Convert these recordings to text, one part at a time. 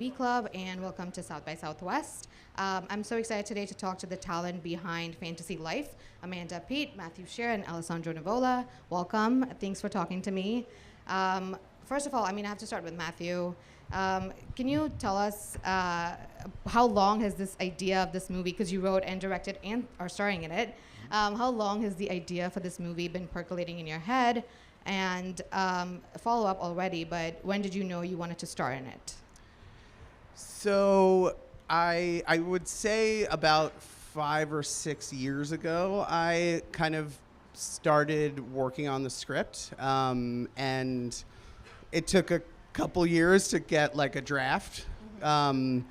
Movie Club, and welcome to South by Southwest. I'm so excited today to talk to the talent behind Fantasy Life, Amanda Peet, Matthew Shear, and Alessandro Nivola. Welcome. Thanks for talking to me. First of all, I have to start with Matthew. Can you tell us how long has this idea of this movie, because you wrote and directed and are starring in it, how long has the idea for this movie been percolating in your head? And follow up already, but when did you know you wanted to star in it? So I would say about 5 or 6 years ago, I kind of started working on the script, and it took a couple years to get like a draft. And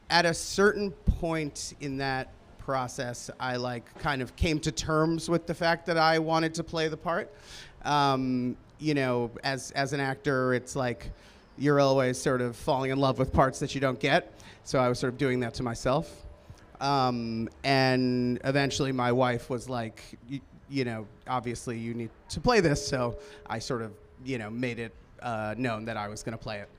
at a certain point in that process, I kind of came to terms with the fact that I wanted to play the part. As an actor, it's like you're always sort of falling in love with parts that you don't get. So I was sort of doing that to myself. And eventually my wife was like, obviously you need to play this. So I sort of, made it known that I was going to play it.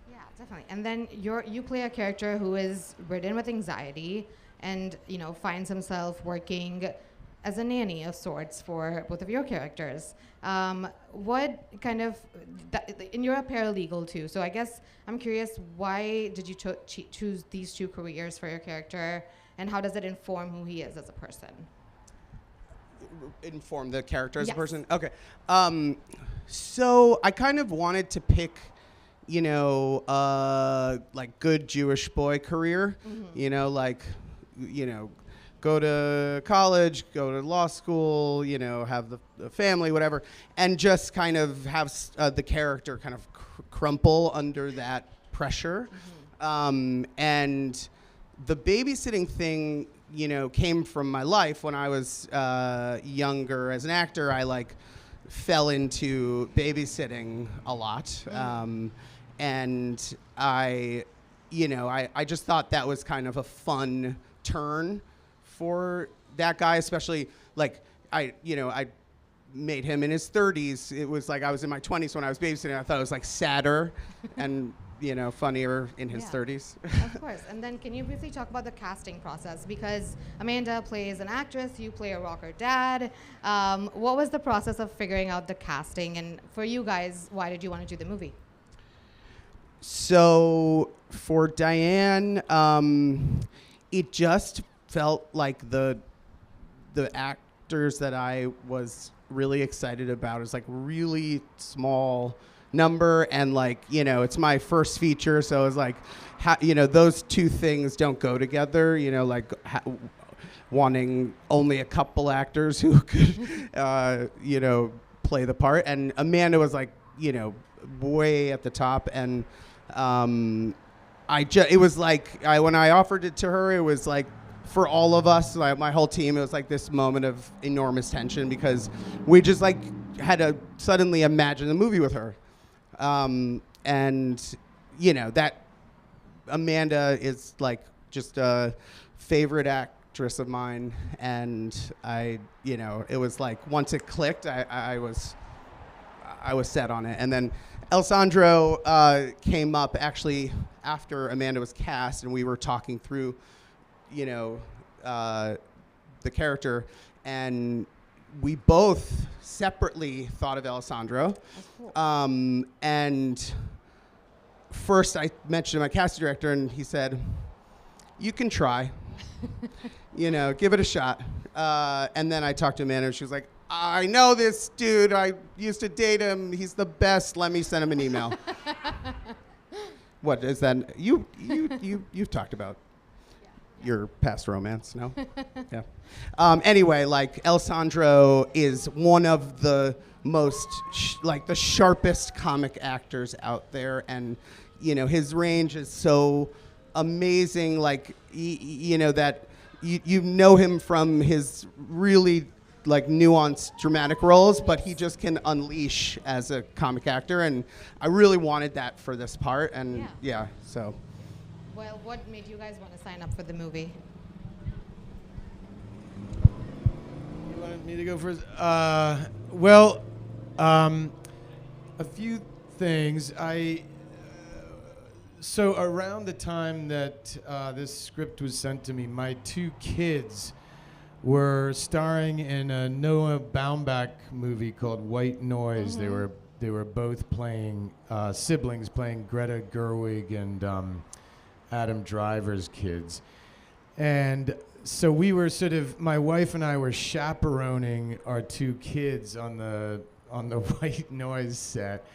Yeah, definitely. And then you play a character who is ridden with anxiety and, finds himself working as a nanny of sorts for both of your characters. What kind of, and you're a paralegal too, so I guess I'm curious, why did you choose these two careers for your character, and how does it inform who he is as a person? Inform the character as Yes. a person? Okay. So I kind of wanted to pick, good Jewish boy career, go to college, go to law school, have the family, whatever, and just kind of have the character kind of crumple under that pressure. And the babysitting thing, came from my life. When I was younger as an actor, I fell into babysitting a lot. And I just thought that was kind of a fun turn for that guy, especially I made him in his 30s. It was like I was in my 20s when I was babysitting. I thought it was sadder and funnier in his 30s. Of course. And then can you briefly talk about the casting process? Because Amanda plays an actress, you play a rocker dad. What was the process of figuring out the casting? And for you guys, why did you want to do the movie? So for Diane, it just felt like the actors that I was really excited about is really small number, and it's my first feature, so it's those two things don't go together, wanting only a couple actors who could play the part, and Amanda was way at the top, and it was when I offered it to her, it was for all of us, my whole team, it was this moment of enormous tension, because we just had to suddenly imagine the movie with her. And that Amanda is just a favorite actress of mine, and it was once it clicked, I was set on it. And then Alessandro came up actually after Amanda was cast, and we were talking through the character, and we both separately thought of Alessandro. Cool. And first I mentioned to my casting director, and he said, "You can try, give it a shot." And then I talked to Amanda, and she was like, "I know this dude. I used to date him. He's the best. Let me send him an email." What is that? You've talked about your past romance, no? Yeah. Anyway, Alessandro is one of the most the sharpest comic actors out there, and his range is so amazing. That you know him from his really nuanced dramatic roles, but he just can unleash as a comic actor, and I really wanted that for this part, and so. Well, what made you guys want to sign up for the movie? You wanted me to go first? A few things. So around the time that this script was sent to me, my 2 kids were starring in a Noah Baumbach movie called White Noise. Mm-hmm. They were both playing siblings, playing Greta Gerwig and Adam Driver's kids. And so we were my wife and I were chaperoning our 2 kids on the White Noise set,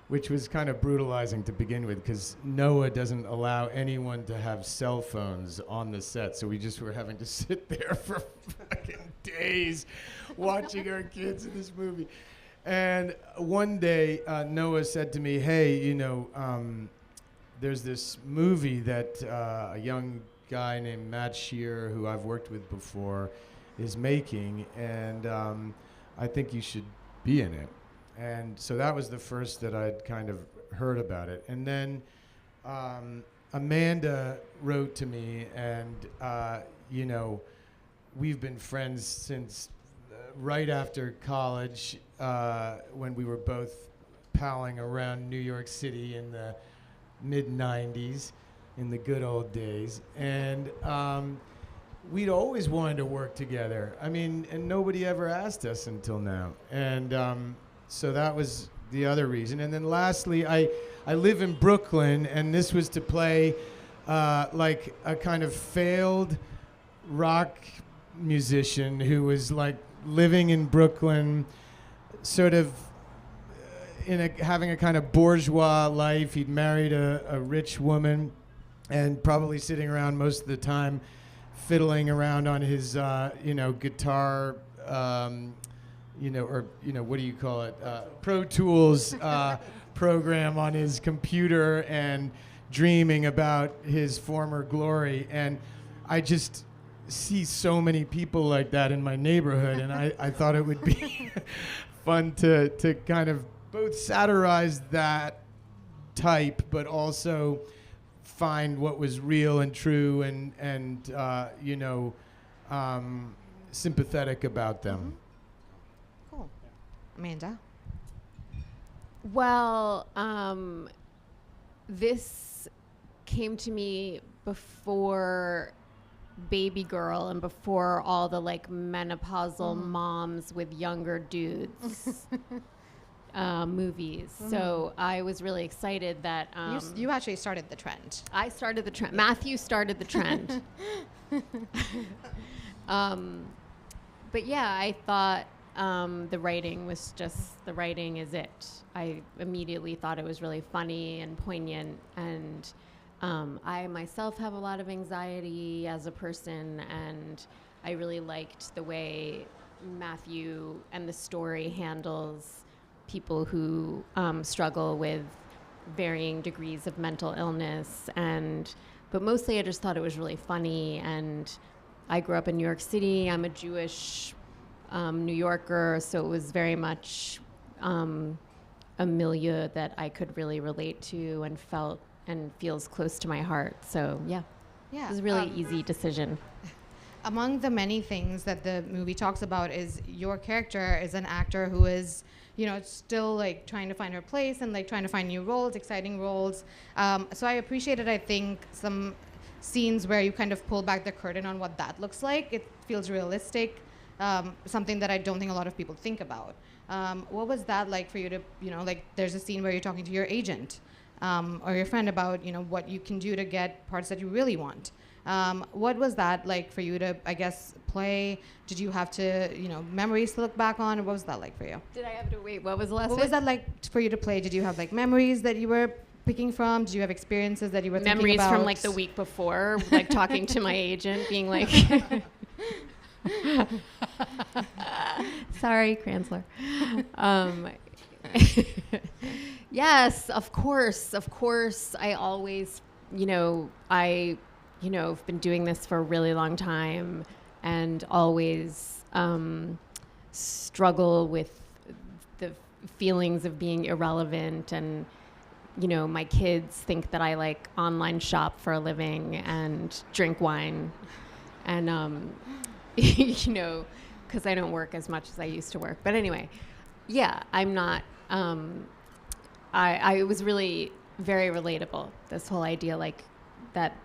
which was kind of brutalizing to begin with because Noah doesn't allow anyone to have cell phones on the set. So we just were having to sit there for fucking days watching our kids in this movie. And one day, Noah said to me, hey, there's this movie that a young guy named Matt Shear, who I've worked with before, is making, and I think you should be in it. And so that was the first that I'd kind of heard about it. And then Amanda wrote to me, and, we've been friends since right after college when we were both palling around New York City in the mid-'90s, in the good old days. And we'd always wanted to work together. I mean, and nobody ever asked us until now. And so that was the other reason. And then lastly, I live in Brooklyn, and this was to play like a kind of failed rock musician who was like living in Brooklyn, sort of having a kind of bourgeois life. He'd married a rich woman and probably sitting around most of the time fiddling around on his, guitar, what do you call it? Pro Tools program on his computer and dreaming about his former glory. And I just see so many people like that in my neighborhood, and I thought it would be fun to kind of both satirize that type, but also find what was real and true and sympathetic about them. Mm-hmm. Cool. Amanda? Well, this came to me before Baby Girl and before all the like menopausal moms with younger dudes movies. So I was really excited that You actually started the trend. I started the trend. Matthew started the trend. But yeah, I thought the writing is it. I immediately thought it was really funny and poignant, and I myself have a lot of anxiety as a person, and I really liked the way Matthew and the story handles people who struggle with varying degrees of mental illness, but mostly I just thought it was really funny. And I grew up in New York City. I'm a Jewish New Yorker, so it was very much a milieu that I could really relate to and felt and feels close to my heart. So yeah, it was a really easy decision. Among the many things that the movie talks about is your character is an actor who is, still like trying to find her place and like trying to find new roles, exciting roles. So I appreciated, I think, some scenes where you kind of pull back the curtain on what that looks like. It feels realistic, something that I don't think a lot of people think about. What was that like for you to, there's a scene where you're talking to your agent or your friend about, what you can do to get parts that you really want. What was that like for you to, I guess, play? Did you have to, memories to look back on? Or what was that like for you? Did I have to wait? What was the last What bit? was that like for you to play? Did you have like memories that you were picking from? Did you have experiences that you were thinking about? Memories from like the week before, like talking to my agent, being like, sorry, Kranzler. Yes, of course. I always, I've been doing this for a really long time and always struggle with the feelings of being irrelevant. And, my kids think that I like online shop for a living and drink wine. And, because I don't work as much as I used to work. But anyway, yeah, I'm not, I was really very relatable. This whole idea, like, that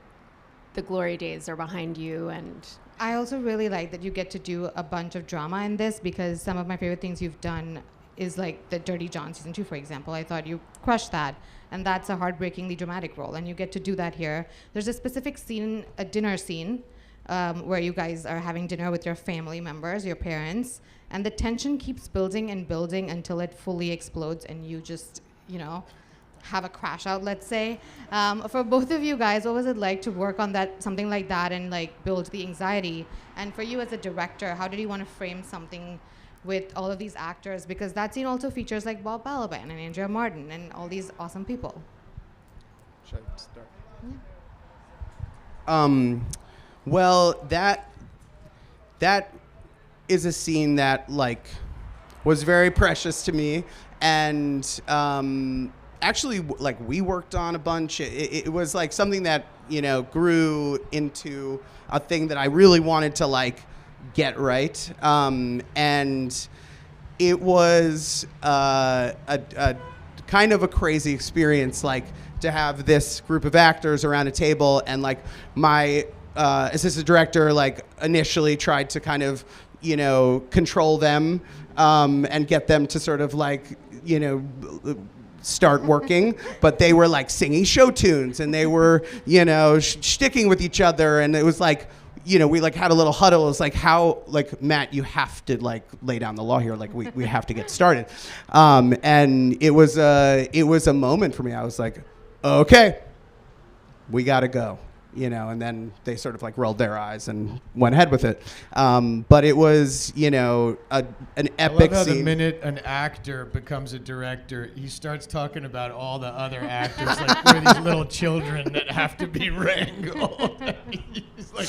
the glory days are behind you, and I also really like that you get to do a bunch of drama in this, because some of my favorite things you've done is like the Dirty John season 2, for example. I thought you crushed that, and that's a heartbreakingly dramatic role, and you get to do that here. There's a specific scene, a dinner scene, where you guys are having dinner with your family members, your parents, and the tension keeps building and building until it fully explodes and you just, have a crash out, let's say. For both of you guys, what was it like to work on that, something like that, and like build the anxiety? And for you as a director, how did you want to frame something with all of these actors? Because that scene also features like Bob Balaban and Andrea Martin and all these awesome people. Should I start? Yeah. Well, that is a scene that like was very precious to me, and actually, like, we worked on a bunch. It was like something that grew into a thing that I really wanted to like get right, and it was a kind of a crazy experience, like to have this group of actors around a table, and like my assistant director like initially tried to kind of control them and get them to sort of like start working, but they were like singing show tunes, and they were sticking with each other, and it was like we like had a little huddle. It was like, how, like, Matt, you have to like lay down the law here, like we have to get started, and it was a moment for me. I was like, okay, we gotta go. And then they sort of like rolled their eyes and went ahead with it. But it was, an epic I love how scene. the minute an actor becomes a director, he starts talking about all the other actors, like we're these little children that have to be wrangled. He's like,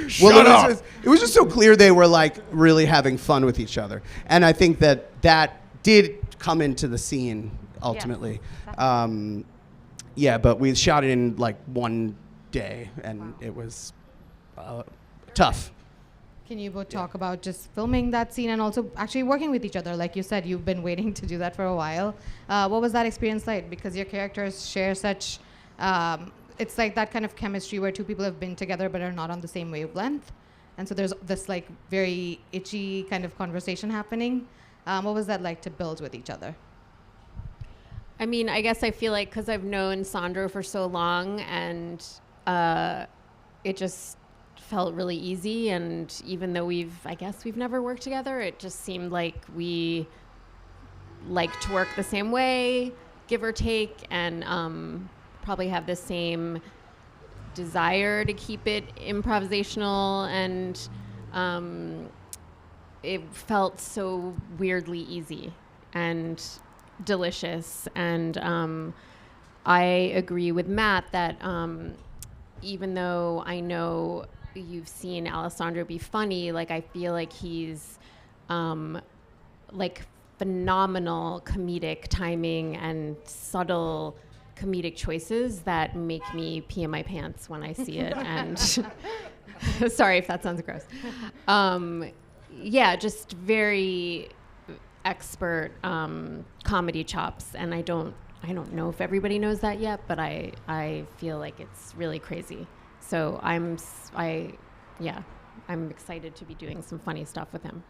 shut up. It was just so clear they were like really having fun with each other. And I think that did come into the scene ultimately. But we shot it in like one day, and it was tough. Can you both talk about just filming that scene and also actually working with each other? Like you said, you've been waiting to do that for a while. What was that experience like? Because your characters share such, it's like that kind of chemistry where two people have been together but are not on the same wavelength. And so there's this like very itchy kind of conversation happening. What was that like to build with each other? I mean, I guess I feel like because I've known Sandro for so long, and it just felt really easy. And even though we've never worked together, it just seemed like we like to work the same way, give or take, and probably have the same desire to keep it improvisational. And it felt so weirdly easy and delicious. And I agree with Matt that even though I know you've seen Alessandro be funny, like I feel like he's like phenomenal comedic timing and subtle comedic choices that make me pee in my pants when I see it. And sorry if that sounds gross. Just very expert comedy chops, and I don't know if everybody knows that yet, but I feel like it's really crazy. So I'm excited to be doing some funny stuff with him.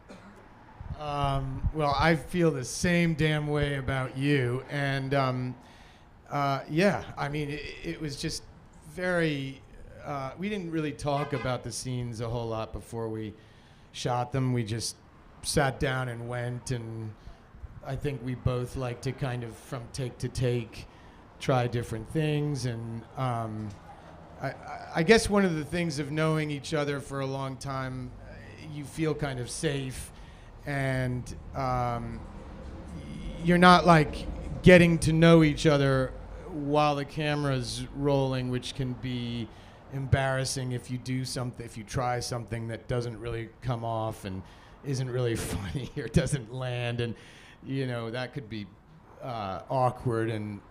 Well, I feel the same damn way about you, and I mean, it was just very. We didn't really talk about the scenes a whole lot before we shot them. We just sat down and went, and I think we both like to kind of from take to take try different things. And I guess one of the things of knowing each other for a long time, you feel kind of safe, and you're not like getting to know each other while the camera's rolling, which can be embarrassing if you try something that doesn't really come off and isn't really funny or doesn't land, and that could be awkward and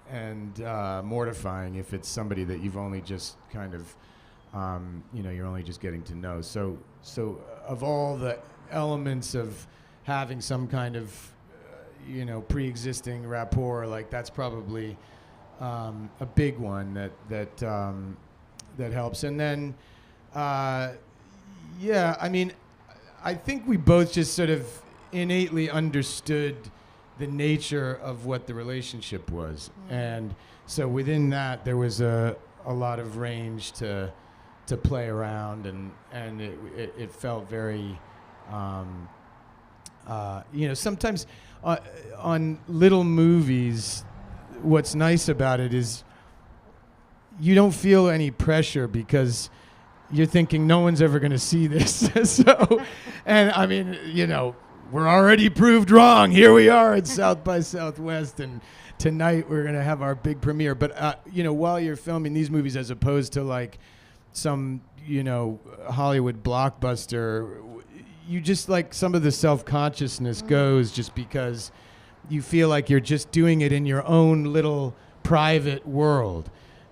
mortifying if it's somebody that you've only just kind of you're only just getting to know. So of all the elements of having some kind of pre-existing rapport, like that's probably a big one that helps. And then, yeah, I mean, I think we both just sort of innately understood the nature of what the relationship was, and so within that there was a lot of range to play around, and it felt very, sometimes on little movies, what's nice about it is you don't feel any pressure because you're thinking no one's ever going to see this. So, and I mean, we're already proved wrong. Here we are at South by Southwest, and tonight we're going to have our big premiere. But, while you're filming these movies, as opposed to like some, Hollywood blockbuster, you just like some of the self-consciousness goes just because you feel like you're just doing it in your own little private world.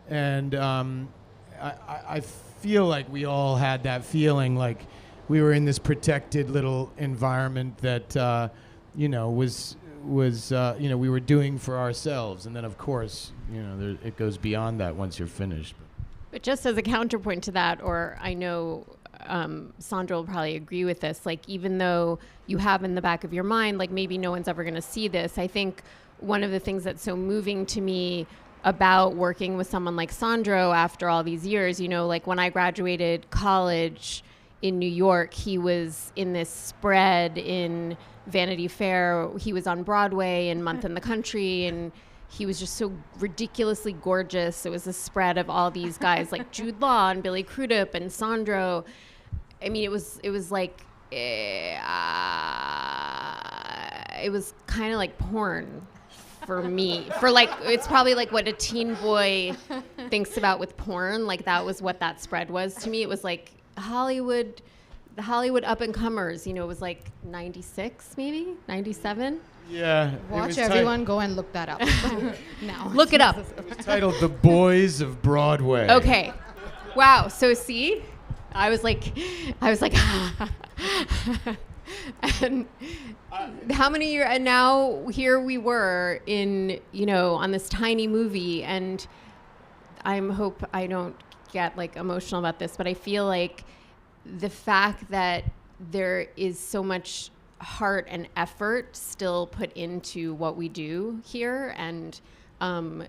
And I feel like we all had that feeling, like we were in this protected little environment that was we were doing for ourselves, and then of course it goes beyond that once you're finished. But just as a counterpoint to that, or I know Sandra will probably agree with this, like even though you have in the back of your mind like maybe no one's ever going to see this, I think one of the things that's so moving to me about working with someone like Sandro after all these years, like when I graduated college in New York, he was in this spread in Vanity Fair. He was on Broadway in Month in the Country, and he was just so ridiculously gorgeous. It was a spread of all these guys like Jude Law and Billy Crudup and Sandro. I mean, it was like, it was kind of like porn for me. For like, it's probably like what a teen boy thinks about with porn. Like that was what that spread was to me. It was like the Hollywood up and comers. It was like 96, maybe 97. Yeah. Watch everyone go and look that up now. Look it up. It was titled "The Boys of Broadway." Okay. Wow. So see, I was like, and how many years? And now here we were in, on this tiny movie, and I hope I don't get like emotional about this, but I feel like the fact that there is so much heart and effort still put into what we do here, and I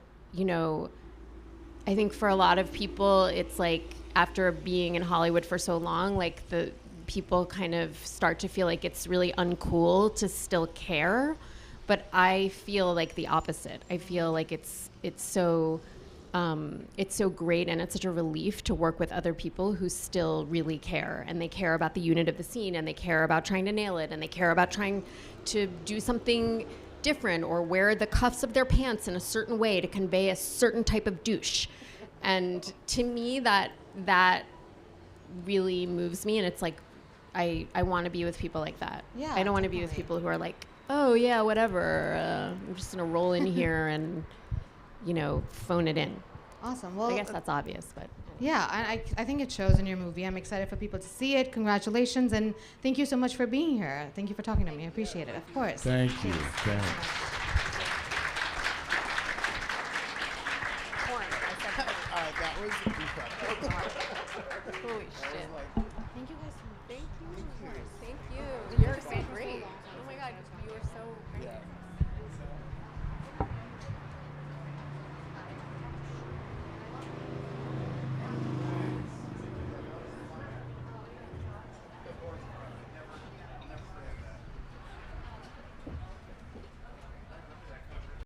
think for a lot of people it's like after being in Hollywood for so long, like the people kind of start to feel like it's really uncool to still care, but I feel like the opposite. I feel like it's so great, and it's such a relief to work with other people who still really care, and they care about the unit of the scene, and they care about trying to nail it, and they care about trying to do something different or wear the cuffs of their pants in a certain way to convey a certain type of douche. And to me, that really moves me, and it's like I want to be with people like that. Yeah, I don't want to be with people who are like, oh yeah, whatever, I'm just gonna roll in here and phone it in. Awesome. Well, I guess that's obvious, but yeah, I think it shows in your movie. I'm excited for people to see it. Congratulations, and thank you so much for being here. Thank you for talking to me. I appreciate it. Of course. Thank you. Thanks. That was incredible. holy shit. Thank you guys. Thank you. Thank you. You're so great. Oh my God, you are so great. Yeah.